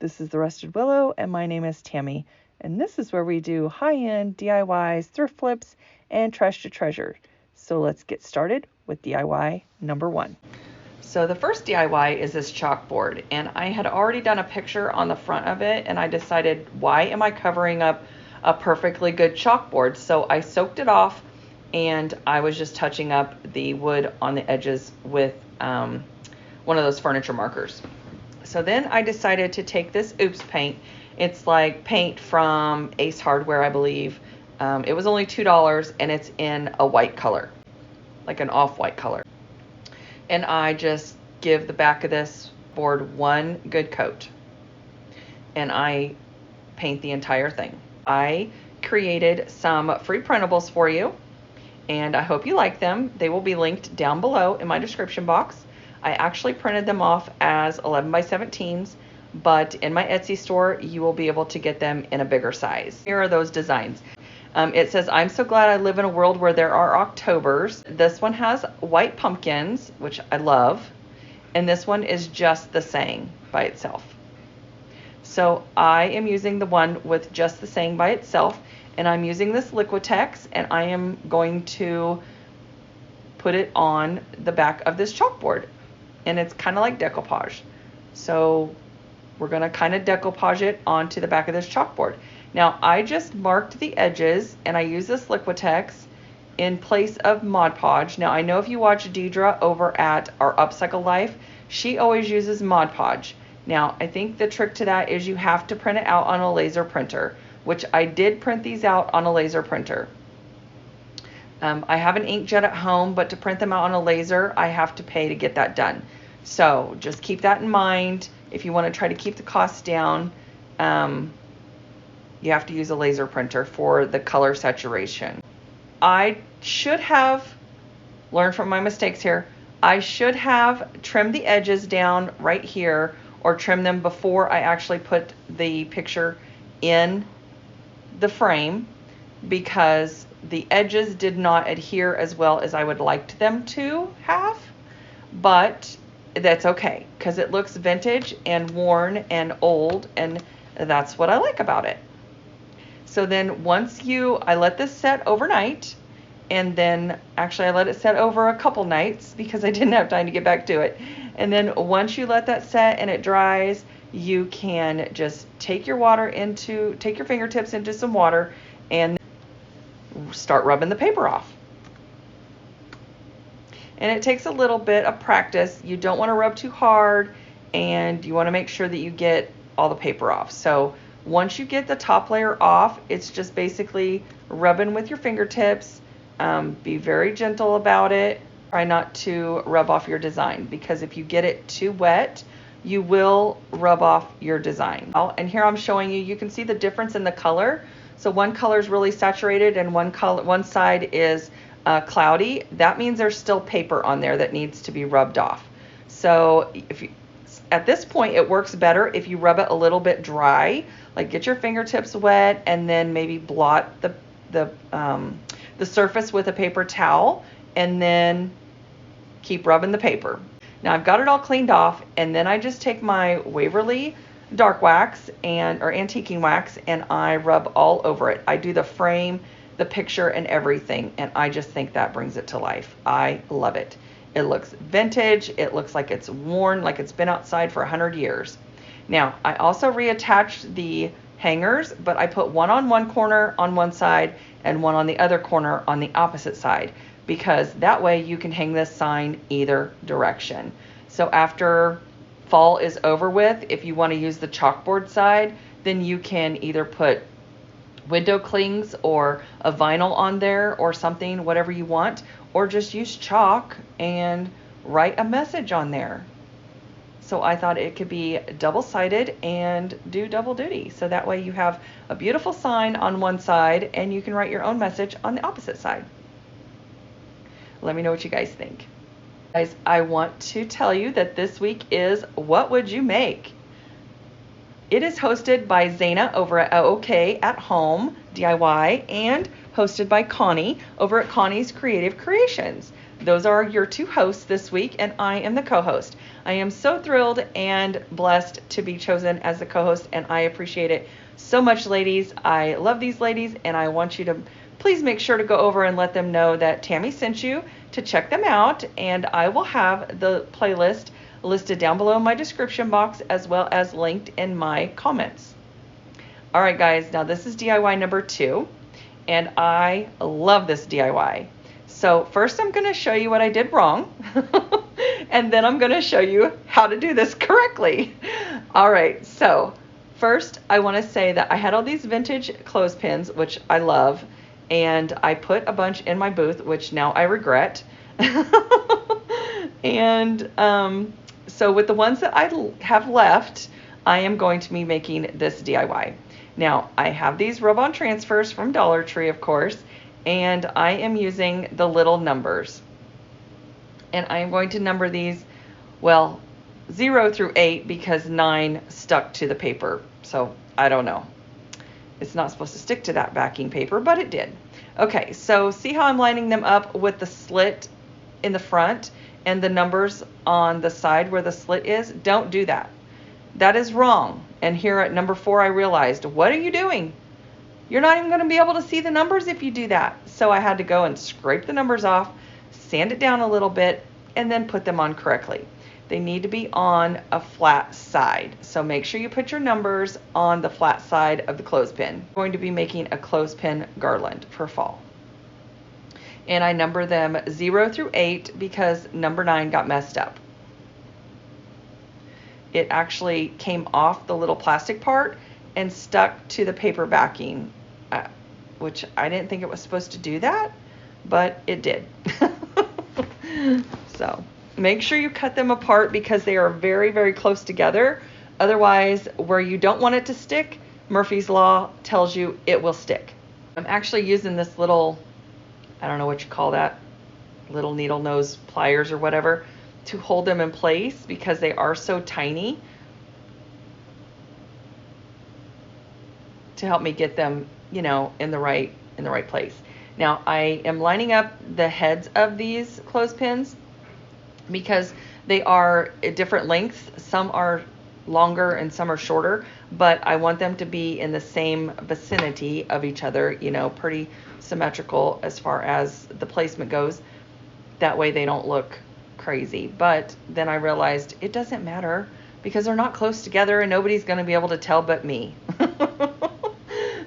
This is The Rusted Willow, and my name is Tammy, and this is where we do high-end DIYs, thrift flips, and trash to treasure. So let's get started with DIY number 1. So the first DIY is this chalkboard, and I had already done a picture on the front of it, and I decided, why am I covering up a perfectly good chalkboard? So I soaked it off, and I was just touching up the wood on the edges with one of those furniture markers. So then I decided to take this Oops paint. It's like paint from Ace Hardware, I believe. It was only $2, and it's in a white color, like an off-white color. And I just give the back of this board one good coat, and I paint the entire thing. I created some free printables for you, and I hope you like them. They will be linked down below in my description box. I actually printed them off as 11 by 17s, but in my Etsy store, you will be able to get them in a bigger size. Here are those designs. It says, I'm so glad I live in a world where there are Octobers. This one has white pumpkins, which I love, and this one is just the saying by itself. So I am using the one with just the saying by itself, and I'm using this Liquitex, and I am going to put it on the back of this chalkboard. And it's kind of like decoupage. So we're going to kind of decoupage it onto the back of this chalkboard. Now I just marked the edges, and I use this Liquitex in place of Mod Podge. Now I know if you watch Deidre over at our Upcycle Life, she always uses Mod Podge. Now I think the trick to that is you have to print it out on a laser printer, which I did print these out on a laser printer. I have an inkjet at home, but to print them out on a laser, I have to pay to get that done. So just keep that in mind. If you want to try to keep the costs down, you have to use a laser printer for the color saturation. I should have learned from my mistakes here. I should have trimmed the edges down right here, or trim them before I actually put the picture in the frame, because the edges did not adhere as well as I would like them to have, but that's okay because it looks vintage and worn and old, and that's what I like about it. So then I let this set overnight, and then actually I let it set over a couple nights because I didn't have time to get back to it. And then once you let that set and it dries, you can just take your fingertips into some water and start rubbing the paper off. And it takes a little bit of practice. You don't want to rub too hard, and you want to make sure that you get all the paper off. So once you get the top layer off, it's just basically rubbing with your fingertips. Be very gentle about it. Try not to rub off your design, because if you get it too wet, you will rub off your design. And here I'm showing you, you can see the difference in the color. So one color is really saturated and one side is cloudy. That means there's still paper on there that needs to be rubbed off. So at this point, it works better if you rub it a little bit dry, like get your fingertips wet and then maybe blot the surface with a paper towel, and then keep rubbing the paper. Now I've got it all cleaned off, and then I just take my Waverly dark wax or antiquing wax, and I rub all over it. I do the frame, the picture, and everything, and I just think that brings it to life. I love it. It looks vintage. It looks like it's worn, like it's been outside for 100 years. Now I also reattached the hangers, but I put one on one corner on one side and one on the other corner on the opposite side, because that way you can hang this sign either direction. So after fall is over with, if you want to use the chalkboard side, then you can either put window clings or a vinyl on there or something, whatever you want, or just use chalk and write a message on there. So I thought it could be double-sided and do double duty. So that way you have a beautiful sign on one side and you can write your own message on the opposite side. Let me know what you guys think. Guys, I want to tell you that this week is What Would You Make? It is hosted by Zana over at OK at Home DIY, and hosted by Connie over at Connie's Creative Creations. those are your two hosts this week, and I am the co-host. I am so thrilled and blessed to be chosen as the co-host, and I appreciate it so much, ladies. I love these ladies, and I want you to please make sure to go over and let them know that Tammy sent you to check them out, and I will have the playlist listed down below in my description box as well as linked in my comments. All right, guys, now this is DIY number 2, and I love this DIY. So first I'm going to show you what I did wrong, and then I'm going to show you how to do this correctly. All right, so first I want to say that I had all these vintage clothespins, which I love, and I put a bunch in my booth, which now I regret. And so with the ones that I have left, I am going to be making this DIY. Now, I have these rub-on transfers from Dollar Tree, of course, and I am using the little numbers. And I am going to number these, well, 0 through 8 because 9 stuck to the paper. So I don't know. It's not supposed to stick to that backing paper, but it did. Okay, so see how I'm lining them up with the slit in the front and the numbers on the side where the slit is? Don't do that. That is wrong. And here at number 4, I realized, what are you doing? You're not even going to be able to see the numbers if you do that. So I had to go and scrape the numbers off, sand it down a little bit, and then put them on correctly. They need to be on a flat side. So make sure you put your numbers on the flat side of the clothespin. I'm going to be making a clothespin garland for fall. And I number them 0 through 8 because number 9 got messed up. It actually came off the little plastic part and stuck to the paper backing, which I didn't think it was supposed to do that, but it did. So make sure you cut them apart because they are very, very close together. Otherwise, where you don't want it to stick, Murphy's Law tells you it will stick. I'm actually using this little, I don't know what you call that, little needle nose pliers or whatever, to hold them in place because they are so tiny, to help me get them, you know, in the right place. Now I am lining up the heads of these clothespins because they are at different lengths. Some are longer and some are shorter, but I want them to be in the same vicinity of each other, you know, pretty symmetrical as far as the placement goes. That way they don't look crazy. But then I realized it doesn't matter because they're not close together and nobody's going to be able to tell but me.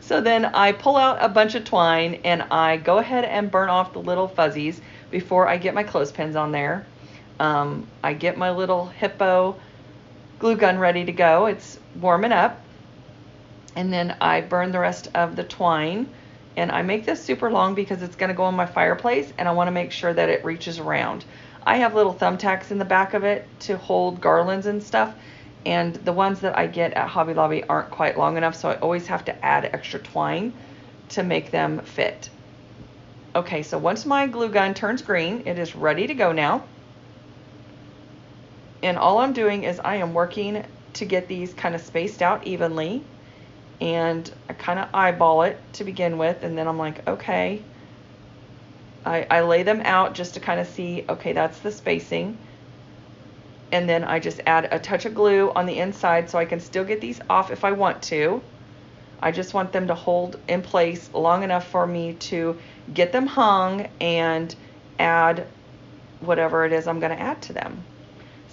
So then I pull out a bunch of twine and I go ahead and burn off the little fuzzies before I get my clothespins on there. I get my little Hippo glue gun ready to go. It's warming up. And then I burn the rest of the twine. And I make this super long because it's going to go on my fireplace and I want to make sure that it reaches around. I have little thumbtacks in the back of it to hold garlands and stuff. And the ones that I get at Hobby Lobby aren't quite long enough, so I always have to add extra twine to make them fit. Okay, so once my glue gun turns green, it is ready to go now. And all I'm doing is I am working to get these kind of spaced out evenly. And I kind of eyeball it to begin with, and then I'm like, okay. I lay them out just to kind of see, okay, that's the spacing. And then I just add a touch of glue on the inside so I can still get these off if I want to. I just want them to hold in place long enough for me to get them hung and add whatever it is I'm going to add to them.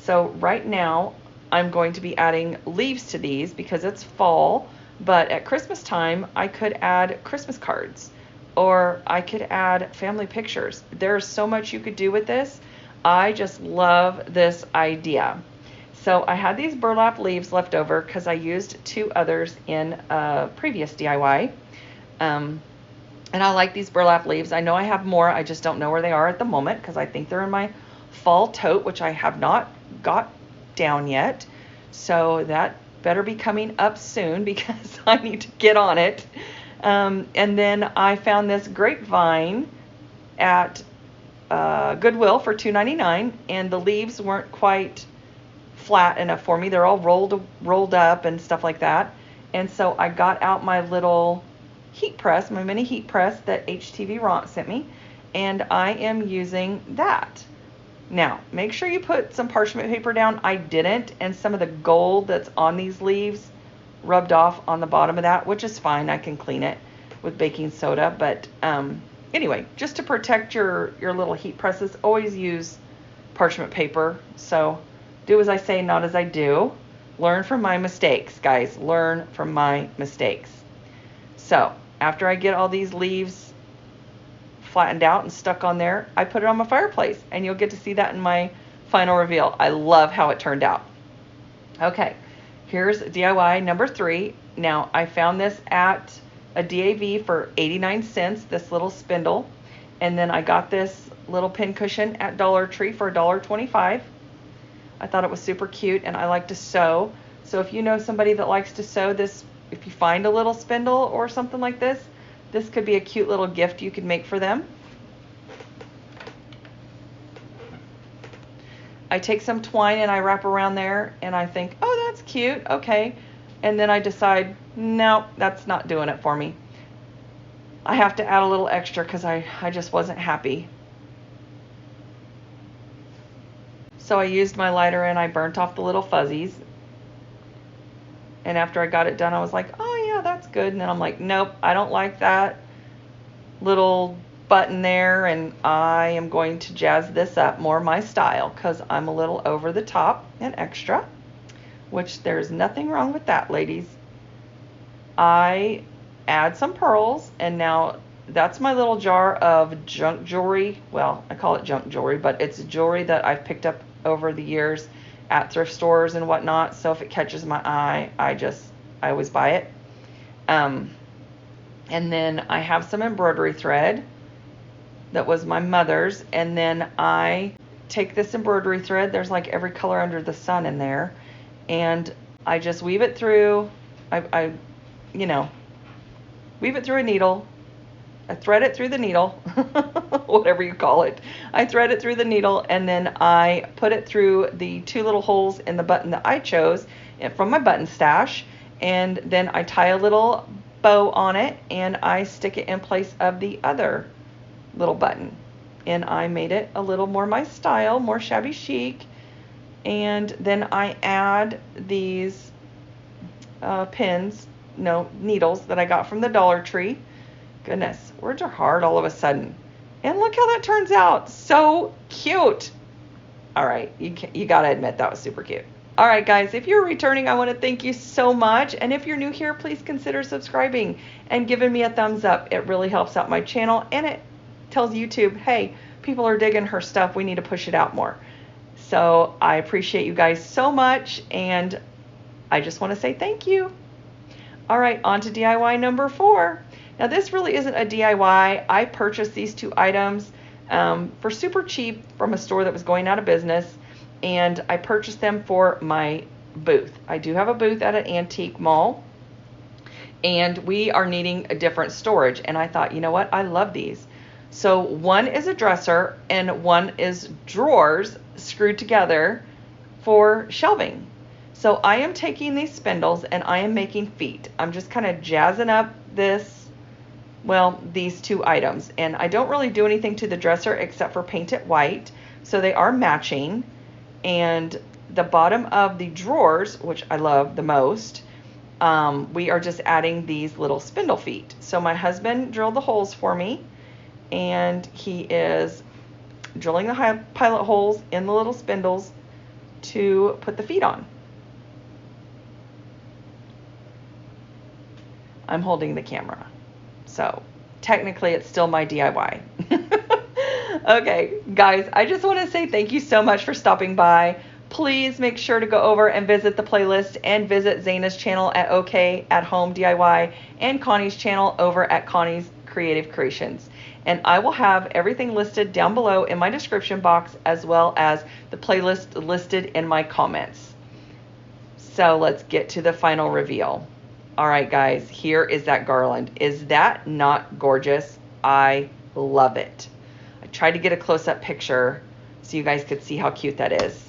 So right now I'm going to be adding leaves to these because it's fall, but at Christmas time I could add Christmas cards or I could add family pictures. There's so much you could do with this. I just love this idea. So I had these burlap leaves left over because I used 2 others in a previous DIY. And I like these burlap leaves. I know I have more. I just don't know where they are at the moment because I think they're in my fall tote, which I have not got down yet. So that better be coming up soon because I need to get on it. And then I found this grapevine at Goodwill for $2.99, and the leaves weren't quite flat enough for me. They're all rolled up and stuff like that. And so I got out my little heat press, my mini heat press that HTV Ron sent me, and I am using that. Now, make sure you put some parchment paper down. I didn't, and some of the gold that's on these leaves rubbed off on the bottom of that, which is fine. I can clean it with baking soda, but anyway, just to protect your little heat presses, always use parchment paper. So do as I say, not as I do. Learn from my mistakes, guys. Learn from my mistakes. So after I get all these leaves flattened out and stuck on there, I put it on my fireplace, and you'll get to see that in my final reveal. I love how it turned out. Okay, here's DIY number 3. Now, I found this at a DAV for 89 cents, this little spindle, and then I got this little pincushion at Dollar Tree for $1.25. I thought it was super cute, and I like to sew. So if you know somebody that likes to sew this, if you find a little spindle or something like this, this could be a cute little gift you could make for them. I take some twine and I wrap around there, and I think, oh, that's cute, okay. And then I decide, no, that's not doing it for me. I have to add a little extra because I just wasn't happy. So I used my lighter and I burnt off the little fuzzies. And after I got it done, I was like, oh yeah, that's good. And then I'm like, nope, I don't like that little button there, and I am going to jazz this up more my style because I'm a little over the top and extra, which there's nothing wrong with that, ladies. I add some pearls, and now that's my little jar of junk jewelry. Well, I call it junk jewelry, but it's jewelry that I've picked up over the years at thrift stores and whatnot. So if it catches my eye, I always buy it. And then I have some embroidery thread that was my mother's, and then I take this embroidery thread, there's like every color under the sun in there, and I just weave it through. I weave it through a needle. I thread it through the needle, whatever you call it. I thread it through the needle, and then I put it through the 2 little holes in the button that I chose from my button stash, and then I tie a little bow on it, and I stick it in place of the other little button. And I made it a little more my style, more shabby chic. And then I add these needles that I got from the Dollar Tree. Goodness, words are hard all of a sudden. And look how that turns out. So cute. All right, you gotta admit that was super cute. All right, guys, if you're returning, I want to thank you so much. And if you're new here, please consider subscribing and giving me a thumbs up. It really helps out my channel, and it tells YouTube, hey, people are digging her stuff. We need to push it out more. So I appreciate you guys so much, and I just want to say thank you. All right, on to DIY number 4. Now, this really isn't a DIY. I purchased these 2 items for super cheap from a store that was going out of business, and I purchased them for my booth. I do have a booth at an antique mall, and we are needing a different storage, and I thought, you know what, I love these. So one is a dresser, and one is drawers screwed together for shelving. So I am taking these spindles and I am making feet. I'm just kind of jazzing up these 2 items, and I don't really do anything to the dresser except for paint it white, so they are matching. And the bottom of the drawers, which I love the most, we are just adding these little spindle feet. So my husband drilled the holes for me, and he is drilling the pilot holes in the little spindles to put the feet on. I'm holding the camera, so technically it's still my DIY. Okay, guys, I just want to say thank you so much for stopping by. Please make sure to go over and visit the playlist and visit Zana's channel at OK at Home DIY and Connie's channel over at Connie's Creative Creations. And I will have everything listed down below in my description box, as well as the playlist listed in my comments. So let's get to the final reveal. All right, guys, here is that garland. Is that not gorgeous? I love it. I tried to get a close-up picture so you guys could see how cute that is.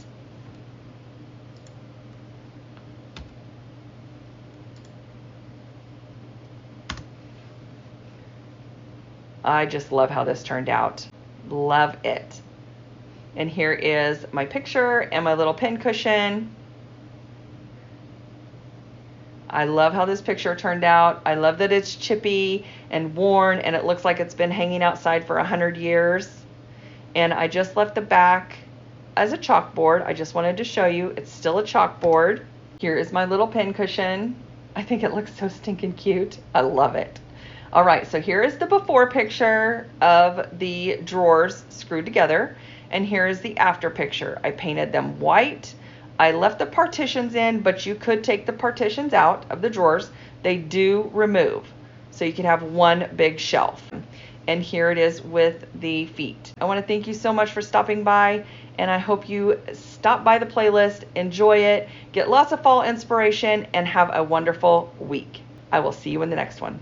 I just love how this turned out. Love it. And here is my picture and my little pincushion. I love how this picture turned out. I love that it's chippy and worn and it looks like it's been hanging outside for 100 years. And I just left the back as a chalkboard. I just wanted to show you it's still a chalkboard. Here is my little pincushion. I think it looks so stinking cute. I love it. All right, so here is the before picture of the drawers screwed together. And here is the after picture. I painted them white. I left the partitions in, but you could take the partitions out of the drawers. They do remove, so you can have one big shelf. And here it is with the feet. I want to thank you so much for stopping by, and I hope you stop by the playlist, enjoy it, get lots of fall inspiration, and have a wonderful week. I will see you in the next one.